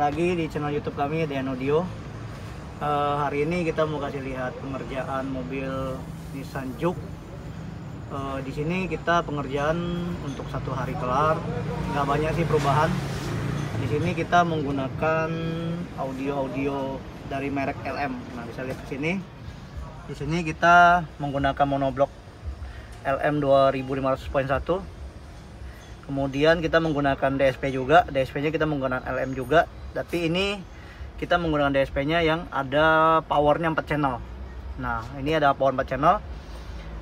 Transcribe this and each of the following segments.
lagi di channel YouTube kami DN Audio. Hari ini kita mau kasih lihat pengerjaan mobil Nissan Juke. Di sini kita pengerjaan untuk 1 hari kelar, nggak banyak sih perubahan. Di sini kita menggunakan audio dari merek LM. Nah, bisa lihat di sini. Di sini kita menggunakan monoblok LM 2500.1. Kemudian kita menggunakan DSP juga. DSP-nya kita menggunakan LM juga. Tapi ini kita menggunakan DSP-nya yang ada powernya 4 channel. Nah, ini ada power 4 channel.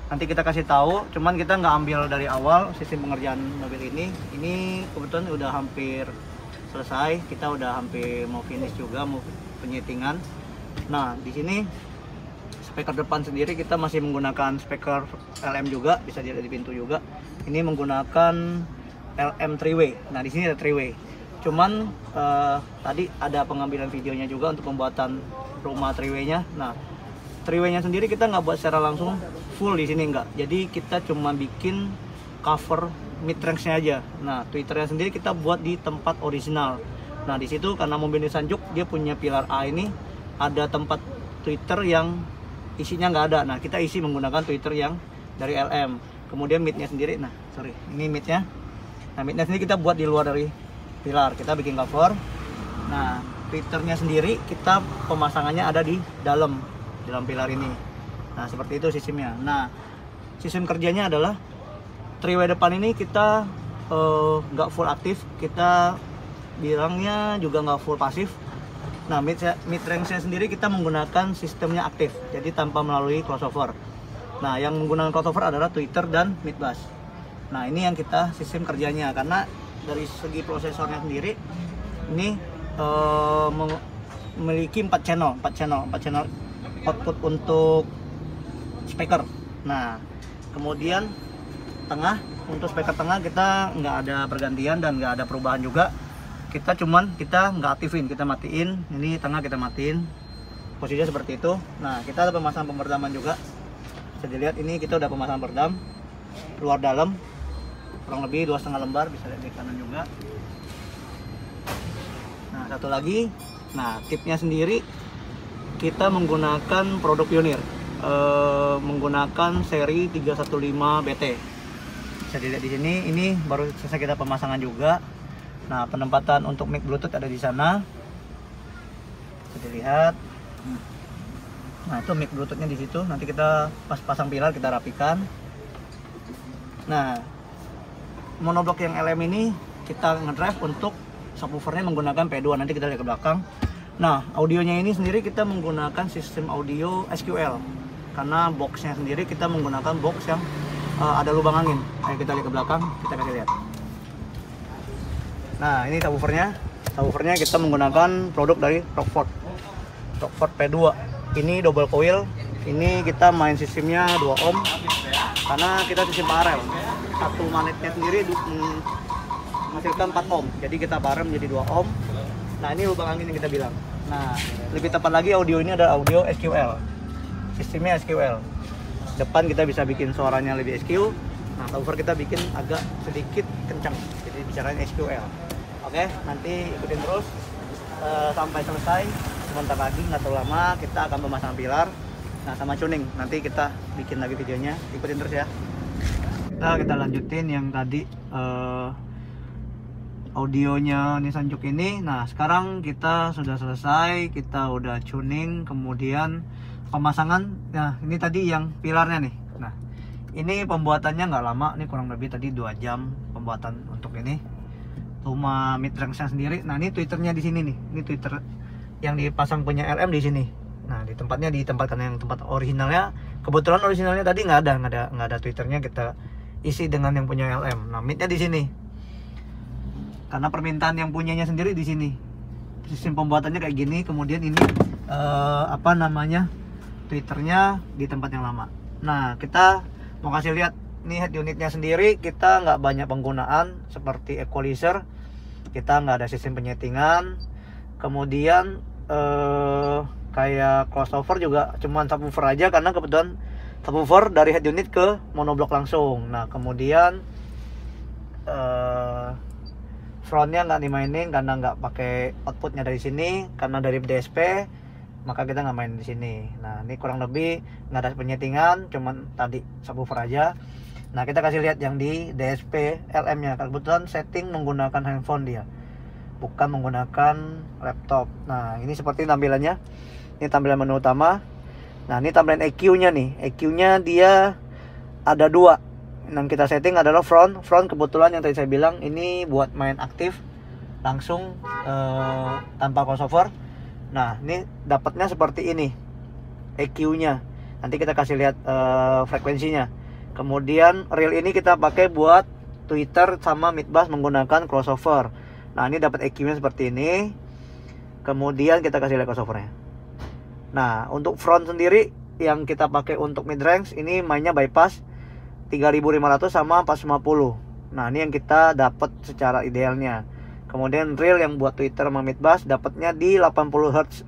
Nanti kita kasih tahu. Cuman kita nggak ambil dari awal sistem pengerjaan mobil ini. Ini kebetulan udah hampir selesai. Kita udah hampir mau finish juga, mau penyetingan. Nah, di sini speaker depan sendiri kita masih menggunakan speaker LM juga, bisa dilihat di pintu juga. Ini menggunakan LM 3-way. Nah, di sini ada 3-way. Cuman tadi ada pengambilan videonya juga untuk pembuatan rumah 3-way-nya. Nah, 3-way-nya sendiri kita nggak buat secara langsung full di sini enggak. Jadi kita cuma bikin cover mid range-nya aja. Nah, twitternya sendiri kita buat di tempat original. Nah, di situ karena mobil Nissan Juke dia punya pilar A ini ada tempat twitter yang isinya nggak ada. Nah, kita isi menggunakan twitter yang dari LM. Kemudian midnya sendiri, ini midnya. Nah, midnya sendiri kita buat di luar dari pilar, kita bikin cover. Nah, twitternya sendiri kita pemasangannya ada di dalam pilar ini. Nah, seperti itu sistemnya. Nah, sistem kerjanya adalah 3-way depan ini kita nggak full aktif, kita bilangnya juga nggak full pasif. Nah, mid range-nya sendiri kita menggunakan sistemnya aktif, jadi tanpa melalui crossover. Nah, yang menggunakan crossover adalah Twitter dan mid bus. Nah, ini yang kita sistem kerjanya, karena dari segi prosesornya sendiri ini memiliki 4 channel output untuk speaker. Nah, kemudian untuk speaker tengah kita nggak ada pergantian dan nggak ada perubahan juga. Kita nggak aktifin, kita matiin. Ini tengah kita matiin, posisinya seperti itu. Nah, kita ada pemasangan pemeredaman juga. Bisa dilihat ini kita udah pemasangan peredam luar dalam kurang lebih 2,5 lembar, bisa lihat di kanan juga. Nah, satu lagi, tipnya sendiri kita menggunakan produk Pioneer, menggunakan seri 315 BT. Bisa dilihat di sini, ini baru selesai kita pemasangan juga. Nah, penempatan untuk mic Bluetooth ada di sana. Bisa dilihat. Nah, itu mic Bluetoothnya di situ. Nanti kita pas pasang pilar kita rapikan. Nah, monoblok yang LM ini kita ngedrive untuk subwoofernya menggunakan P2. Nanti kita lihat ke belakang. Nah, audionya ini sendiri kita menggunakan sistem audio SQL. Karena boxnya sendiri kita menggunakan box yang ada lubang angin. Ayo kita lihat ke belakang, kita kasih lihat. Nah, ini subwoofernya. Subwoofernya kita menggunakan produk dari Rockford P2. Ini double coil. Ini kita main sistemnya 2 ohm karena kita sistem paralel. Satu magnetnya sendiri menghasilkan 4 ohm. Jadi kita parem jadi 2 ohm. Nah, ini lubang angin yang kita bilang. Nah, lebih tepat lagi audio ini adalah audio SQL. Sistemnya SQL. Depan kita bisa bikin suaranya lebih SQ. Nah, subwoofer kita bikin agak sedikit kencang. Jadi bicaranya SQL. Oke, nanti ikutin terus sampai selesai. Sebentar lagi, nggak terlalu lama, kita akan memasang pilar. Nah, sama tuning. Nanti kita bikin lagi videonya. Ikutin terus ya. Kita lanjutin yang tadi audionya Nissan Juke ini. Nah, sekarang kita sudah selesai, kita udah tuning, kemudian pemasangan. Nah, ini tadi yang pilarnya nih. Nah, ini pembuatannya nggak lama, ini kurang lebih tadi 2 jam pembuatan untuk ini. Cuma mid range-nya sendiri. Nah, ini twitternya di sini nih. Ini twitter yang dipasang punya LM di sini. Nah, di tempatnya ditempatkan yang tempat originalnya. Kebetulan originalnya tadi nggak ada twitternya, kita isi dengan yang punya LM. Nah, midnya di sini. Karena permintaan yang punyanya sendiri di sini. Sistem pembuatannya kayak gini. Kemudian ini twitternya di tempat yang lama. Nah, kita mau kasih lihat nih head unitnya sendiri. Kita nggak banyak penggunaan seperti equalizer. Kita nggak ada sistem penyetingan. Kemudian kayak crossover juga cuman subwoofer aja, karena kebetulan subwoofer dari head unit ke monoblok langsung. Nah, kemudian frontnya nggak dimainin karena nggak pakai outputnya dari sini, karena dari DSP, maka kita nggak main di sini. Nah ini kurang lebih nggak ada penyetingan, cuman tadi subwoofer aja. Nah kita kasih lihat yang di DSP LM nya. Kebetulan setting menggunakan handphone dia, bukan menggunakan laptop. Nah ini seperti tampilannya. Ini tampilan menu utama. Nah ini tampilan EQ nya nih. EQ nya dia ada dua. Yang kita setting adalah front kebetulan yang tadi saya bilang ini buat main aktif langsung tanpa crossover. Nah ini dapatnya seperti ini EQ nya. Nanti kita kasih lihat frekuensinya. Kemudian reel ini kita pakai buat tweeter sama mid bass menggunakan crossover. Nah ini dapat EQ nya seperti ini. Kemudian kita kasih lihat crossovernya. Nah untuk front sendiri yang kita pakai untuk mid range ini mainnya bypass 3500 sama 450. Nah ini yang kita dapat secara idealnya. Kemudian reel yang buat tweeter sama mid bass dapatnya di 80 Hz.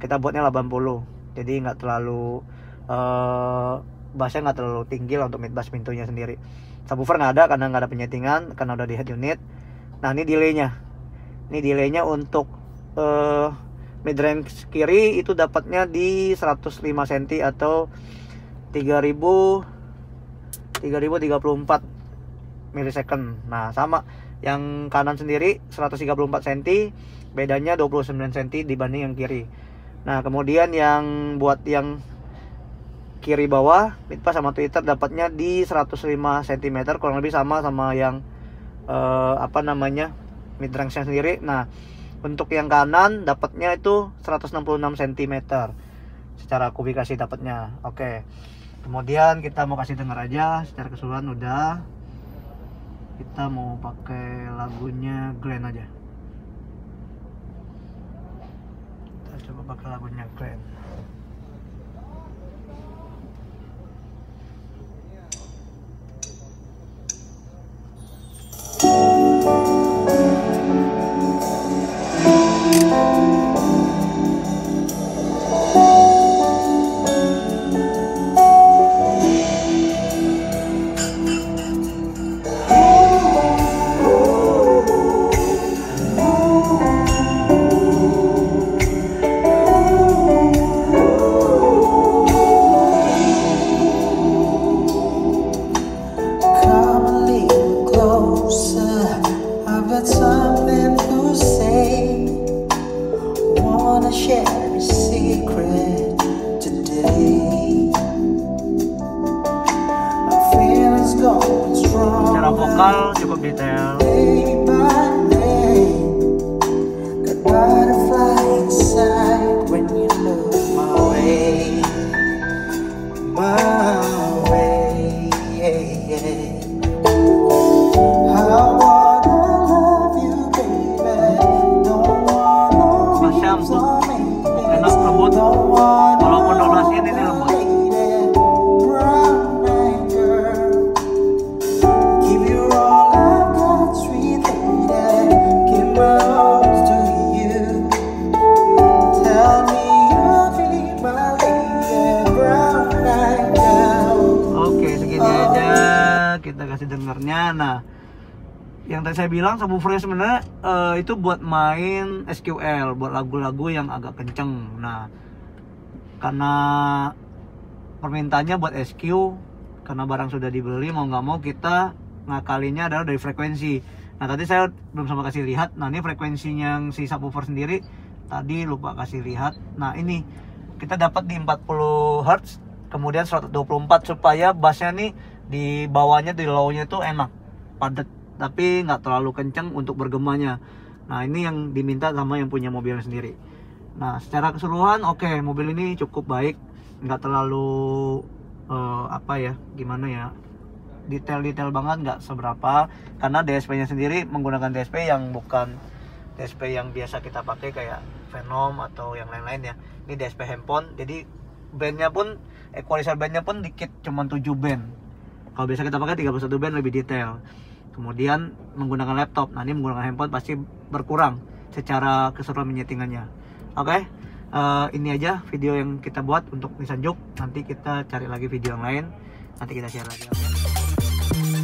Kita buatnya 80. Jadi nggak terlalu bassnya nggak terlalu tinggi lah untuk mid bass pintunya sendiri. Subwoofer nggak ada karena nggak ada penyetingan, karena udah di head unit. Nah ini delaynya. Ini delaynya untuk mid range kiri itu dapatnya di 105 cm atau 3034 milisecond. Nah sama yang kanan sendiri 134 cm, bedanya 29 cm dibanding yang kiri. Nah kemudian yang buat yang kiri bawah mid bass sama tweeter dapatnya di 105 cm, kurang lebih sama yang mid range nya sendiri. Nah untuk yang kanan dapatnya itu 166 cm secara kubikasi dapatnya. Oke. Kemudian kita mau kasih denger aja secara keseluruhan udah. Kita mau pakai lagunya Glenn aja. Kita coba pakai lagunya Glenn. Secara vokal cukup detail. Masya empuk, enak, lembut. Walaupun 12 ini lembut. Kita kasih dengarnya. Nah yang tadi saya bilang subwoofernya sebenarnya itu buat main SQL, buat lagu-lagu yang agak kenceng. Nah karena permintaannya buat SQ, karena barang sudah dibeli, mau nggak mau kita ngakalinya adalah dari frekuensi. Nah tadi saya belum sempat kasih lihat. Nah ini frekuensinya yang si subwoofer sendiri tadi lupa kasih lihat. Nah ini kita dapat di 40 Hz, kemudian 124 supaya bassnya nih di bawahnya, di low-nya itu enak, padat, tapi nggak terlalu kenceng untuk bergemanya. Nah ini yang diminta sama yang punya mobilnya sendiri. Nah secara keseluruhan oke, mobil ini cukup baik, nggak terlalu gimana ya, detail banget, nggak seberapa, karena DSP nya sendiri menggunakan DSP yang bukan DSP yang biasa kita pakai kayak Venom atau yang lain-lain ya. Ini DSP handphone, jadi bandnya pun, equalizer bandnya pun dikit, cuma 7 band. Kalau biasa kita pakai 31 band, lebih detail. Kemudian menggunakan laptop, nah ini menggunakan handphone pasti berkurang secara keseluruhan menyetingannya. Oke, ini aja video yang kita buat untuk Nissan Juke. Nanti kita cari lagi video yang lain, nanti kita share lagi. Okay?